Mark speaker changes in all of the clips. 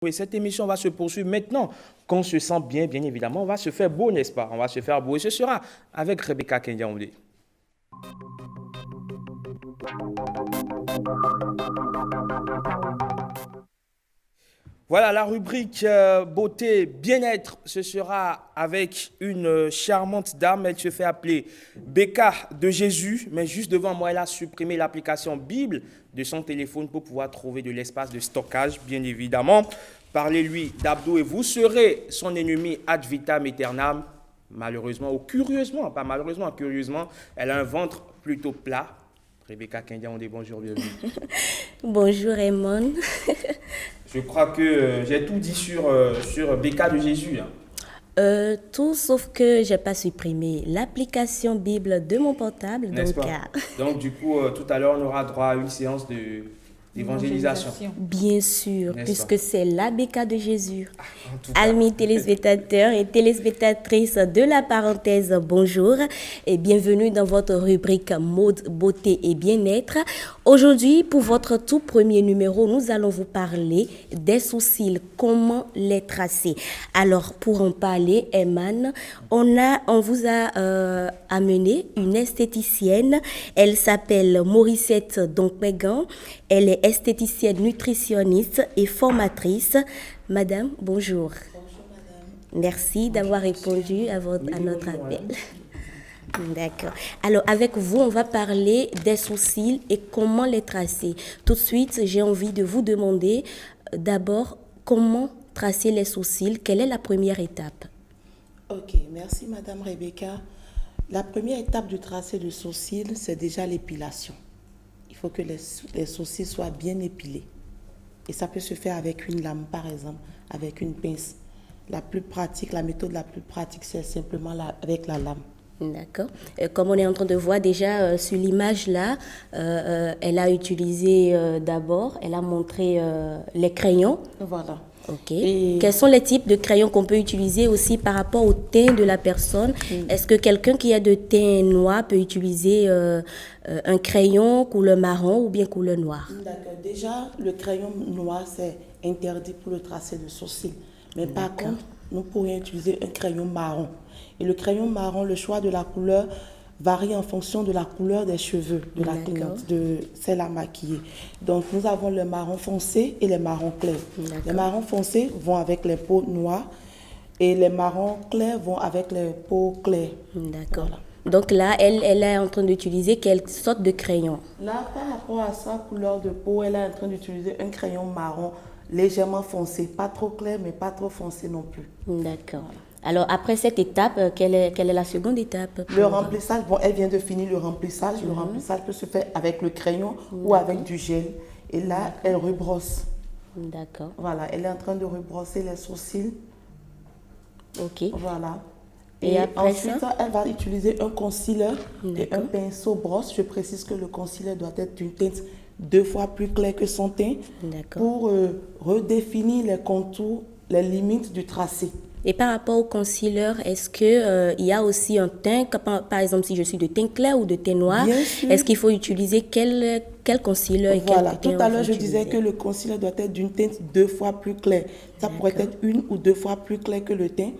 Speaker 1: Oui, cette émission va se poursuivre maintenant qu'on se sent bien, bien évidemment. On va se faire beau, n'est-ce pas? On va se faire beau. Et ce sera avec Rebecca Kendiaoundé. Voilà, la rubrique beauté, bien-être, ce sera avec une charmante dame. Elle se fait appeler Becca de Jésus, mais juste devant moi, elle a supprimé l'application Bible de son téléphone pour pouvoir trouver de l'espace de stockage, bien évidemment. Parlez-lui d'Abdou et vous serez son ennemi ad vitam aeternam. Malheureusement, ou curieusement, pas malheureusement, curieusement, elle a un ventre plutôt plat. Rebecca Kendiaoundé, bonjour, bienvenue.
Speaker 2: Bonjour Raymond.
Speaker 1: Je crois que j'ai tout dit sur Becca de Jésus. Hein.
Speaker 2: Tout sauf que j'ai pas supprimé l'application Bible de mon portable.
Speaker 1: N'est-ce pas? Donc du coup, tout à l'heure, on aura droit à une séance d'évangélisation.
Speaker 2: Bien sûr, puisque c'est l'ABK de Jésus.
Speaker 1: Ah,
Speaker 2: Amis téléspectateurs et téléspectatrices de la parenthèse, bonjour et bienvenue dans votre rubrique mode, beauté et bien-être. Aujourd'hui, pour votre tout premier numéro, nous allons vous parler des sourcils, comment les tracer. Alors, pour en parler, Eman, on vous a amené une esthéticienne. Elle s'appelle Morissette Donkmegan. Elle est esthéticienne, nutritionniste et formatrice. Madame, bonjour.
Speaker 3: Bonjour, madame.
Speaker 2: Merci d'avoir répondu à notre appel. D'accord. Alors, avec vous, on va parler des sourcils et comment les tracer. Tout de suite, j'ai envie de vous demander d'abord comment tracer les sourcils. Quelle est la première étape?
Speaker 3: Ok, merci, madame Rebecca. La première étape du tracé de sourcils, c'est déjà l'épilation. Il faut que les sourcils soient bien épilés. Et ça peut se faire avec une lame, par exemple, avec une pince. La méthode la plus pratique, c'est simplement avec la lame.
Speaker 2: D'accord. Comme on est en train de voir déjà sur l'image là, elle a utilisé d'abord, elle a montré les crayons.
Speaker 3: Voilà.
Speaker 2: Ok. Quels sont les types de crayons qu'on peut utiliser aussi par rapport au teint de la personne? Est-ce que quelqu'un qui a de teint noir peut utiliser un crayon couleur marron ou bien couleur noire?
Speaker 3: D'accord. Déjà, le crayon noir, c'est interdit pour le tracé de sourcils. Mais par contre, nous pourrions utiliser un crayon marron. Et le crayon marron, le choix de la couleur varie en fonction de la couleur des cheveux de la cliente, de celle à maquiller. Donc, nous avons le marron foncé et les marrons clairs. Les marrons foncés vont avec les peaux noires et les marrons clairs vont avec les peaux claires.
Speaker 2: D'accord.
Speaker 3: Voilà.
Speaker 2: Donc là, elle est en train d'utiliser quelle sorte de crayon?
Speaker 3: Là, par rapport à sa couleur de peau, elle est en train d'utiliser un crayon marron légèrement foncé. Pas trop clair, mais pas trop foncé non plus.
Speaker 2: D'accord. Voilà. Alors, après cette étape, quelle est la seconde étape?
Speaker 3: Le remplissage, bon, elle vient de finir le remplissage. Le remplissage peut se faire avec le crayon ou avec du gel. Et là, elle rebrosse.
Speaker 2: D'accord.
Speaker 3: Voilà, elle est en train de rebrosser les sourcils.
Speaker 2: Ok.
Speaker 3: Voilà.
Speaker 2: Et après
Speaker 3: ensuite,
Speaker 2: ça,
Speaker 3: elle va utiliser un concealer et un pinceau brosse. Je précise que le concealer doit être d'une teinte 2 fois plus claire que son teint pour redéfinir les contours, les limites du tracé.
Speaker 2: Et par rapport au concealer, est-ce qu'il y a aussi un teint, par exemple si je suis de teint clair ou de teint noir, est-ce qu'il faut utiliser quel concealer et
Speaker 3: voilà,
Speaker 2: quel teint?
Speaker 3: Tout à l'heure je disais que le concealer doit être d'une teinte 2 fois plus claire. Ça pourrait être 1 ou 2 fois plus clair que le teint.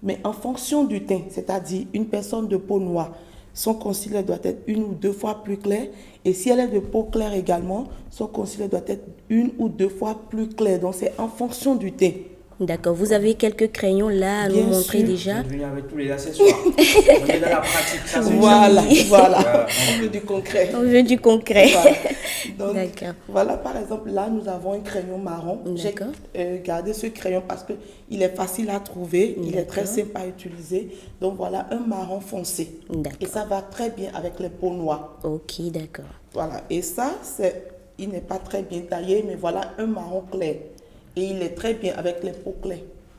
Speaker 3: Mais en fonction du teint, c'est-à-dire une personne de peau noire, son concealer doit être 1 ou 2 fois plus clair. Et si elle est de peau claire également, son concealer doit être 1 ou 2 fois plus clair. Donc c'est en fonction du teint.
Speaker 2: D'accord. Vous avez quelques crayons là à nous montrer déjà?
Speaker 1: On est venu avec tous les accessoires. On est dans la pratique. Ça,
Speaker 3: Voilà. On veut du concret.
Speaker 2: On veut du concret.
Speaker 3: Voilà. Donc, voilà, par exemple, là, nous avons un crayon marron. J'ai gardé ce crayon parce qu'il est facile à trouver. Il est très simple à utiliser. Donc, voilà, un marron foncé. Et ça va très bien avec les peaux noires.
Speaker 2: Ok, d'accord.
Speaker 3: Voilà. Et ça, il n'est pas très bien taillé, mais voilà, un marron clair. Et il est très bien avec les peaux claires.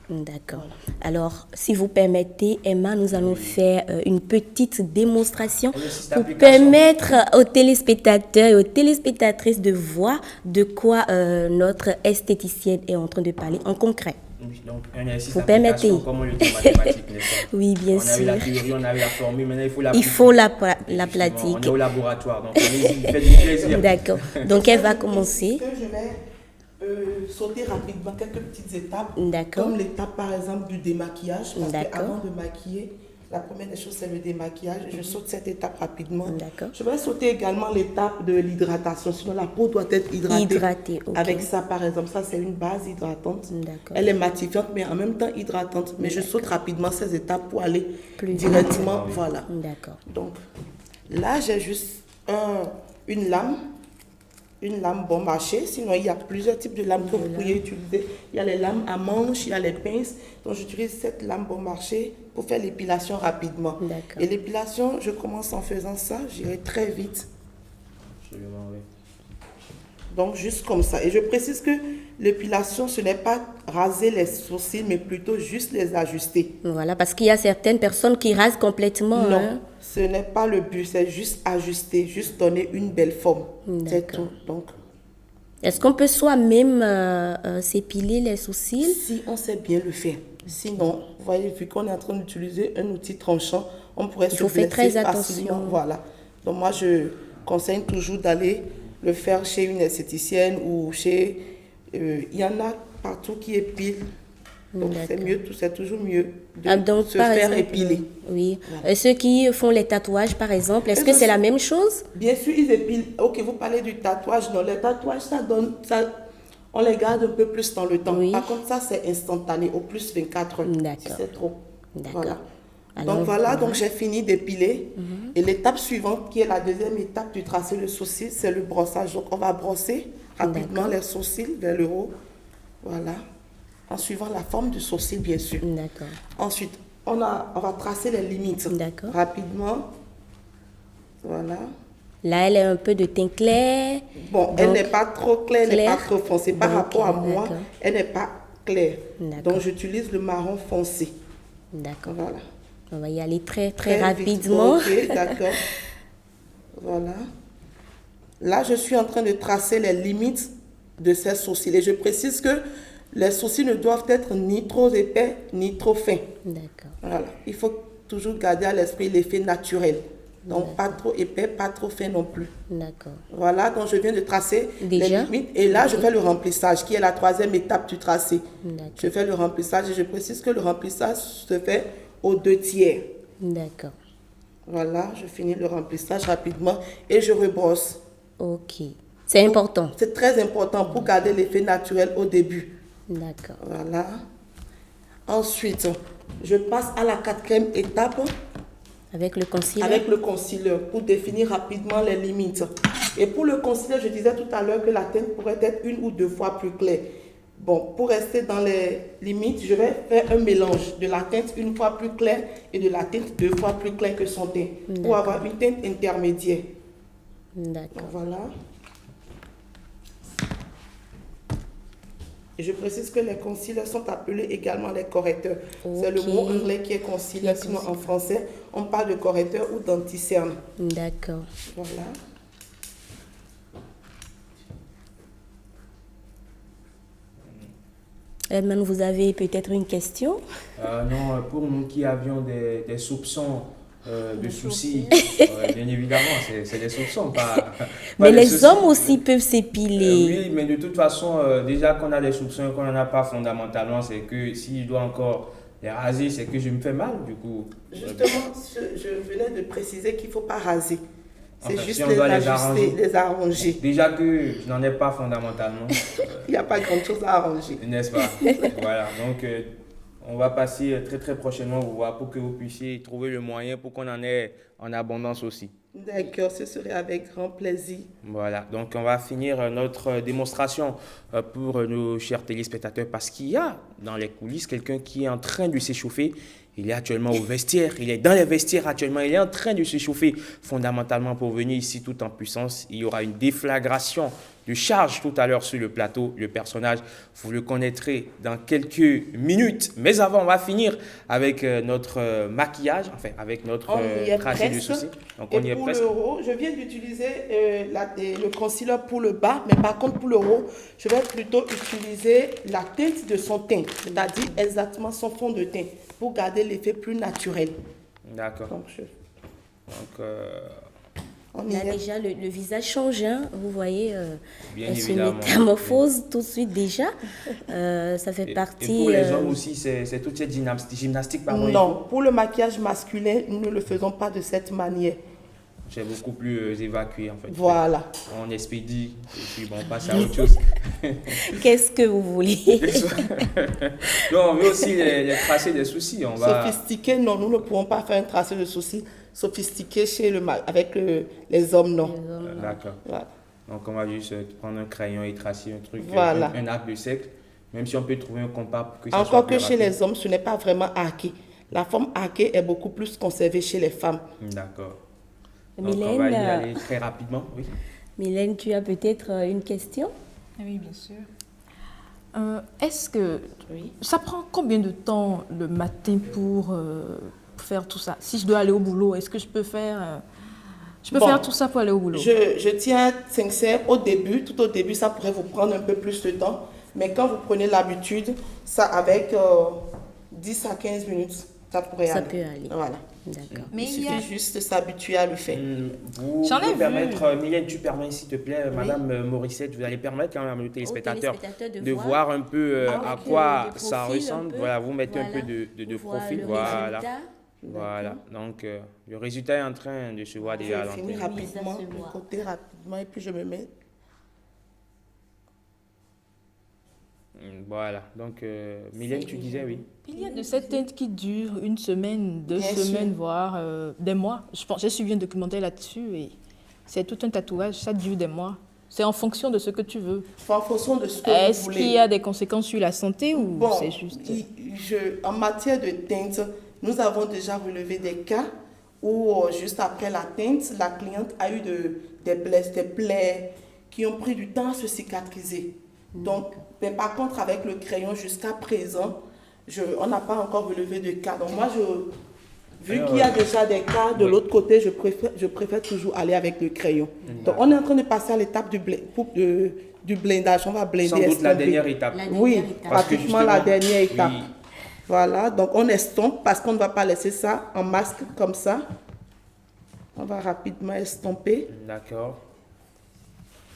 Speaker 2: D'accord. Voilà. Alors, si vous permettez, Emma, nous allons faire une petite démonstration pour permettre aux téléspectateurs et aux téléspectatrices de voir de quoi notre esthéticienne est en train de parler en concret.
Speaker 1: Donc, un exercice
Speaker 2: vous permettez.
Speaker 1: Comme on le dit en mathématiques, n'est-ce pas?
Speaker 2: Oui, bien sûr.
Speaker 1: On a eu la théorie, on a eu la formule, maintenant
Speaker 2: il faut la pratique.
Speaker 1: On est au laboratoire, donc allez-y, faites du plaisir.
Speaker 2: D'accord. Donc, elle va commencer.
Speaker 3: Ce que je vais sauter rapidement quelques petites étapes.
Speaker 2: D'accord.
Speaker 3: Comme l'étape, par exemple, du démaquillage. Parce
Speaker 2: D'accord.
Speaker 3: qu'avant de maquiller, la première des choses, c'est le démaquillage. Je saute cette étape rapidement.
Speaker 2: D'accord.
Speaker 3: Je vais sauter également l'étape de l'hydratation. Sinon, la peau doit être hydratée.
Speaker 2: Hydratée, ok.
Speaker 3: Avec ça, par exemple, ça, c'est une base hydratante.
Speaker 2: D'accord.
Speaker 3: Elle est matifiante, mais en même temps hydratante. Mais je saute rapidement ces étapes pour aller
Speaker 2: Plus
Speaker 3: directement. Voilà.
Speaker 2: D'accord.
Speaker 3: Donc, là, j'ai juste une lame bon marché. Sinon, il y a plusieurs types de lames que vous pourriez utiliser. Il y a les lames à manches, il y a les pinces. Donc, j'utilise cette lame bon marché pour faire l'épilation rapidement.
Speaker 2: D'accord.
Speaker 3: Et l'épilation, je commence en faisant ça. J'irai très vite.
Speaker 1: Absolument, oui.
Speaker 3: Donc, juste comme ça. Et je précise que l'épilation, ce n'est pas raser les sourcils, mais plutôt juste les ajuster.
Speaker 2: Voilà, parce qu'il y a certaines personnes qui rasent complètement.
Speaker 3: Non,
Speaker 2: hein.
Speaker 3: ce n'est pas le but. C'est juste ajuster, juste donner une belle forme. C'est
Speaker 2: D'accord.
Speaker 3: tout. Donc,
Speaker 2: Est-ce qu'on peut soi-même s'épiler les sourcils?
Speaker 3: si on sait bien le faire. Sinon, vous voyez, vu qu'on est en train d'utiliser un outil tranchant, on pourrait se
Speaker 2: faut faire
Speaker 3: blesser
Speaker 2: très
Speaker 3: facilement.
Speaker 2: attention.
Speaker 3: Voilà. Donc moi, je conseille toujours d'aller le faire chez une esthéticienne ou chez... il y en a partout qui épilent. Donc c'est mieux, c'est toujours mieux de
Speaker 2: Donc,
Speaker 3: se
Speaker 2: par
Speaker 3: faire
Speaker 2: exemple,
Speaker 3: épiler.
Speaker 2: Oui.
Speaker 3: Voilà.
Speaker 2: Ceux qui font les tatouages, par exemple, est-ce que c'est la même chose?
Speaker 3: Bien sûr, ils épilent. Ok, vous parlez du tatouage. Non, les tatouages, on les garde un peu plus dans le temps.
Speaker 2: Oui.
Speaker 3: Par contre, ça, c'est instantané, au plus 24 heures.
Speaker 2: D'accord.
Speaker 3: Si c'est trop.
Speaker 2: D'accord.
Speaker 3: Voilà.
Speaker 2: Alors,
Speaker 3: Donc voilà, donc j'ai fini d'épiler. Et l'étape suivante, qui est la deuxième étape du tracé de sourcil, c'est le brossage. Donc on va brosser rapidement les sourcils vers le haut. Voilà. En suivant la forme du sourcil, bien sûr.
Speaker 2: D'accord.
Speaker 3: Ensuite, on va tracer les limites.
Speaker 2: D'accord.
Speaker 3: Rapidement. Voilà.
Speaker 2: Là, elle est un peu de teint clair.
Speaker 3: Bon,
Speaker 2: Donc,
Speaker 3: elle n'est pas trop claire, elle n'est pas
Speaker 2: claire.
Speaker 3: trop foncée. Par
Speaker 2: Donc,
Speaker 3: rapport à moi,
Speaker 2: d'accord.
Speaker 3: elle n'est pas claire.
Speaker 2: D'accord.
Speaker 3: Donc j'utilise le marron foncé.
Speaker 2: D'accord.
Speaker 3: Voilà.
Speaker 2: On va y aller très
Speaker 3: Très vite.
Speaker 2: rapidement.
Speaker 3: Ok, d'accord. Voilà. Là, je suis en train de tracer les limites de ces sourcils. Et je précise que les sourcils ne doivent être ni trop épais, ni trop fins.
Speaker 2: D'accord.
Speaker 3: Voilà. Il faut toujours garder à l'esprit l'effet naturel. Donc, pas trop épais, pas trop fin non plus.
Speaker 2: D'accord.
Speaker 3: Voilà, donc je viens de tracer
Speaker 2: Déjà?
Speaker 3: les limites. Et là, je fais le remplissage, qui est la troisième étape du tracé.
Speaker 2: D'accord.
Speaker 3: Je fais le remplissage et je précise que le remplissage se fait aux 2/3.
Speaker 2: D'accord.
Speaker 3: Voilà, je finis le remplissage rapidement et je rebrosse.
Speaker 2: Ok. C'est important.
Speaker 3: C'est très important pour garder l'effet naturel au début.
Speaker 2: D'accord.
Speaker 3: Voilà. Ensuite, je passe à la quatrième étape
Speaker 2: Avec le concealer.
Speaker 3: avec le concealer pour définir rapidement les limites. Et pour le concealer, je disais tout à l'heure que la teinte pourrait être une ou deux fois plus claire. Bon, pour rester dans les limites, je vais faire un mélange de la teinte une fois plus claire et de la teinte deux fois plus claire que son teint pour avoir une teinte intermédiaire.
Speaker 2: D'accord.
Speaker 3: Donc, voilà. Et je précise que les concealers sont appelés également les correcteurs. C'est le mot anglais qui est concealer, sinon en français, on parle de correcteur ou d'anti-cerne.
Speaker 2: D'accord.
Speaker 3: Voilà.
Speaker 2: Edmond, vous avez peut-être une question?
Speaker 1: Non, pour nous qui avions des soupçons de soucis, bien évidemment, c'est des soupçons, pas
Speaker 2: Mais
Speaker 1: des
Speaker 2: les
Speaker 1: soucis.
Speaker 2: hommes aussi peuvent s'épiler.
Speaker 1: Oui, mais de toute façon, déjà qu'on a des soupçons et qu'on n'en a pas fondamentalement, c'est que s'il doit encore les raser, c'est que je me fais mal, du coup.
Speaker 3: Justement, je venais de préciser qu'il ne faut pas raser. C'est
Speaker 1: Enfin,
Speaker 3: juste
Speaker 1: si on
Speaker 3: les
Speaker 1: doit les
Speaker 3: ajuster,
Speaker 1: arranger.
Speaker 3: les arranger.
Speaker 1: Déjà que je n'en ai pas fondamentalement,
Speaker 3: Il n'y a pas grand-chose à arranger.
Speaker 1: n'est-ce pas? Voilà, donc on va passer très très prochainement vous voir pour que vous puissiez trouver le moyen pour qu'on en ait en abondance aussi.
Speaker 3: D'accord, ce serait avec grand plaisir.
Speaker 1: Voilà, donc on va finir notre démonstration pour nos chers téléspectateurs parce qu'il y a dans les coulisses quelqu'un qui est en train de s'échauffer. Il est actuellement au vestiaire, il est dans les vestiaires actuellement, il est en train de s'échauffer fondamentalement pour venir ici tout en puissance. Il y aura une déflagration de charge tout à l'heure sur le plateau. Le personnage, vous le connaîtrez dans quelques minutes. Mais avant, on va finir avec notre maquillage, enfin avec notre
Speaker 3: On y est
Speaker 1: tracé de
Speaker 3: presque.
Speaker 1: sourcils. Donc
Speaker 3: Et
Speaker 1: on y est
Speaker 3: pour
Speaker 1: presque.
Speaker 3: le haut, je viens d'utiliser le concealer pour le bas, mais par contre pour le haut, je vais plutôt utiliser la teinte de son teint, c'est-à-dire exactement son fond de teint, pour garder l'effet plus naturel.
Speaker 1: D'accord.
Speaker 3: Donc,
Speaker 1: Donc
Speaker 3: On y
Speaker 2: Là,
Speaker 3: est.
Speaker 2: déjà, le visage change, hein. Vous voyez,
Speaker 1: Bien
Speaker 2: elle se
Speaker 1: évidemment.
Speaker 2: métamorphose tout de suite déjà. Ça fait
Speaker 1: Et
Speaker 2: partie...
Speaker 1: pour les hommes aussi, c'est toute cette gymnastique, pardon.
Speaker 3: Non, pour le maquillage masculin, nous ne le faisons pas de cette manière.
Speaker 1: C'est beaucoup plus évacué en fait.
Speaker 3: Voilà.
Speaker 1: On expédie et puis bon, on passe à autre chose.
Speaker 2: Qu'est-ce que vous voulez?
Speaker 1: Non, on veut aussi les tracer des soucis. On va...
Speaker 3: Sophistiqué, non, nous ne pouvons pas faire un tracé de sourcils sophistiqué avec les hommes, non.
Speaker 1: D'accord.
Speaker 3: Voilà.
Speaker 1: Donc on va juste prendre un crayon et tracer un truc,
Speaker 3: Voilà.
Speaker 1: un arc de cercle, même si on peut trouver un compas pour que ça soit
Speaker 3: Encore
Speaker 1: plus
Speaker 3: que chez
Speaker 1: rapide.
Speaker 3: les hommes, ce n'est pas vraiment arqué. La forme arquée est beaucoup plus conservée chez les femmes.
Speaker 1: D'accord. Donc on va y aller très rapidement, oui.
Speaker 2: Mylène, tu as peut-être une question?
Speaker 4: Oui, bien sûr. Est-ce que ça prend combien de temps le matin pour faire tout ça? Si je dois aller au boulot, est-ce que je peux faire,
Speaker 3: Bon,
Speaker 4: faire tout ça pour aller au boulot?
Speaker 3: Je tiens sincère, tout au début, ça pourrait vous prendre un peu plus de temps. Mais quand vous prenez l'habitude, ça avec 10 à 15 minutes, ça pourrait
Speaker 2: Ça
Speaker 3: aller.
Speaker 2: peut aller.
Speaker 3: Voilà.
Speaker 2: D'accord.
Speaker 4: Mais
Speaker 3: Il
Speaker 4: il y a...
Speaker 3: suffit juste de s'habituer à le faire.
Speaker 1: Vous
Speaker 4: J'en ai
Speaker 1: pouvez
Speaker 4: vu.
Speaker 1: permettre, Mylène, tu permets s'il te plaît, Madame Morissette, vous allez permettre quand même aux téléspectateurs de voir un peu à quoi
Speaker 2: de
Speaker 1: ça
Speaker 2: profil,
Speaker 1: ressemble.
Speaker 2: un peu.
Speaker 1: Voilà, vous mettez un
Speaker 2: Voilà.
Speaker 1: peu de
Speaker 2: Voir
Speaker 1: profil.
Speaker 2: le
Speaker 1: Voilà.
Speaker 2: résultat.
Speaker 1: Voilà. Donc, le résultat est en train de se voir déjà à
Speaker 3: Je finis
Speaker 1: l'antenne.
Speaker 3: rapidement,
Speaker 2: Oui, ça se
Speaker 3: le
Speaker 2: voit.
Speaker 3: côté rapidement, et puis je me mets.
Speaker 1: Voilà. Donc, Mylène, tu disais oui.
Speaker 4: Il y a de cette teinte qui dure une semaine, 2
Speaker 3: Bien
Speaker 4: semaines,
Speaker 3: sûr.
Speaker 4: voire des mois. J'ai suivi un documentaire là-dessus et c'est tout un tatouage, ça dure des mois. C'est en fonction de ce que tu veux.
Speaker 3: En fonction de ce que vous
Speaker 4: Est-ce
Speaker 3: voulez.
Speaker 4: qu'il y a des conséquences sur la santé ou
Speaker 3: Bon,
Speaker 4: c'est juste...
Speaker 3: en matière de teinte, nous avons déjà relevé des cas où, juste après la teinte, la cliente a eu des plaies qui ont pris du temps à se cicatriser. Donc, mais par contre, avec le crayon, jusqu'à présent, on n'a pas encore relevé de cas. Donc, moi, vu qu'il y a déjà des cas de l'autre côté, je préfère toujours aller avec le crayon. Donc, on est en train de passer à l'étape du blindage. On va blinder.
Speaker 1: Sans doute la
Speaker 3: estomper.
Speaker 1: dernière étape.
Speaker 2: La
Speaker 3: Oui,
Speaker 2: dernière étape.
Speaker 1: Parce que
Speaker 3: pratiquement la
Speaker 1: justement,
Speaker 3: dernière étape.
Speaker 1: oui.
Speaker 3: Voilà, donc on estompe parce qu'on ne va pas laisser ça en masque comme ça. On va rapidement estomper
Speaker 1: D'accord.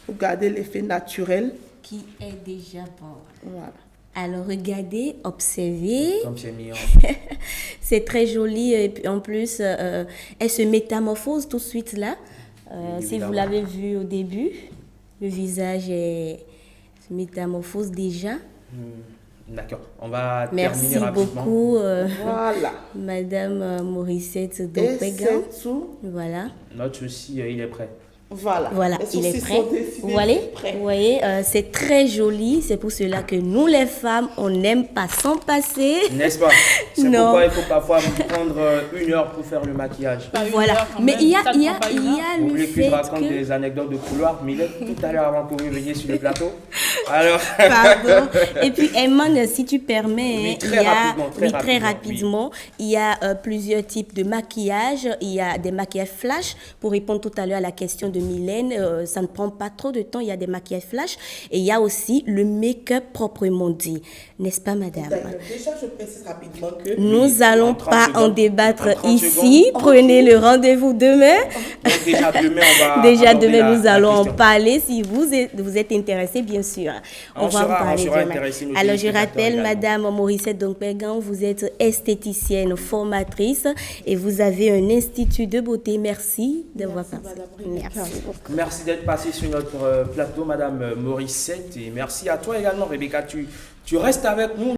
Speaker 3: pour garder l'effet naturel.
Speaker 2: Qui est déjà bon.
Speaker 3: Voilà.
Speaker 2: Alors, regardez, observez.
Speaker 1: Comme c'est mis en...
Speaker 2: C'est très joli. Et puis, en plus, elle se métamorphose tout de suite là. Si
Speaker 1: Évidemment.
Speaker 2: vous l'avez vu au début, le visage se métamorphose déjà.
Speaker 1: D'accord. On va
Speaker 2: Merci
Speaker 1: terminer rapidement.
Speaker 2: beaucoup,
Speaker 3: Voilà.
Speaker 2: Madame Morissette
Speaker 3: Et
Speaker 2: Dopégan.
Speaker 3: c'est tout.
Speaker 2: Voilà.
Speaker 1: Notre souci, il est prêt.
Speaker 3: Voilà.
Speaker 2: Voilà,
Speaker 3: Les
Speaker 2: il est
Speaker 3: sourcils
Speaker 2: prêt.
Speaker 3: sont dessinés,
Speaker 2: Vous voyez,
Speaker 3: c'est prêt.
Speaker 2: vous voyez, c'est très joli. C'est pour cela que nous, les femmes, on n'aime pas s'en passer.
Speaker 1: N'est-ce pas? C'est
Speaker 2: Non.
Speaker 1: pourquoi il faut parfois prendre 1 heure pour faire le maquillage.
Speaker 4: Pas une
Speaker 2: Voilà.
Speaker 4: heure quand
Speaker 2: Mais
Speaker 4: même,
Speaker 2: il y a,
Speaker 4: ça ne
Speaker 2: il y a,
Speaker 4: prend pas
Speaker 2: il
Speaker 4: une
Speaker 2: y
Speaker 4: heure.
Speaker 2: a
Speaker 1: Vous
Speaker 2: le
Speaker 1: voulez que je
Speaker 2: fait
Speaker 1: raconte
Speaker 2: que...
Speaker 1: des anecdotes de couloir, Mylène, tout à l'heure avant que vous veniez sur le plateau? Alors,
Speaker 2: Pardon. Et puis, Emman, si tu permets,
Speaker 1: Oui,
Speaker 2: hein,
Speaker 1: très rapidement, très
Speaker 2: très
Speaker 1: rapidement,
Speaker 2: rapidement, il y a plusieurs types de maquillage. Il y a des maquillages flash. Pour répondre tout à l'heure à la question de Mylène, ça ne prend pas trop de temps. Il y a des maquillages flash. Et il y a aussi le make-up proprement dit. N'est-ce pas, madame?
Speaker 3: D'accord. Déjà, je précise rapidement que
Speaker 2: Nous allons
Speaker 1: en 30
Speaker 2: pas en
Speaker 1: secondes.
Speaker 2: débattre
Speaker 1: En 30
Speaker 2: ici.
Speaker 1: secondes.
Speaker 2: Prenez le rendez-vous demain.
Speaker 1: donc déjà demain, on va
Speaker 2: Déjà
Speaker 1: aborder
Speaker 2: demain,
Speaker 1: la
Speaker 2: nous allons en
Speaker 1: question.
Speaker 2: parler si vous êtes intéressé, bien sûr. On va en parler
Speaker 1: sera
Speaker 2: demain.
Speaker 1: intéressés, nos
Speaker 2: Alors, je
Speaker 1: téléspectateurs
Speaker 2: rappelle,
Speaker 1: également.
Speaker 2: Madame Morissette Dopégan, vous êtes esthéticienne, formatrice et vous avez un institut de beauté. Merci d'avoir
Speaker 3: Merci,
Speaker 2: participé.
Speaker 3: Madame Rebecca.
Speaker 2: Merci.
Speaker 1: Merci d'être passée sur notre plateau, Madame Morissette. Et merci à toi également, Rebecca. Tu restes avec nous.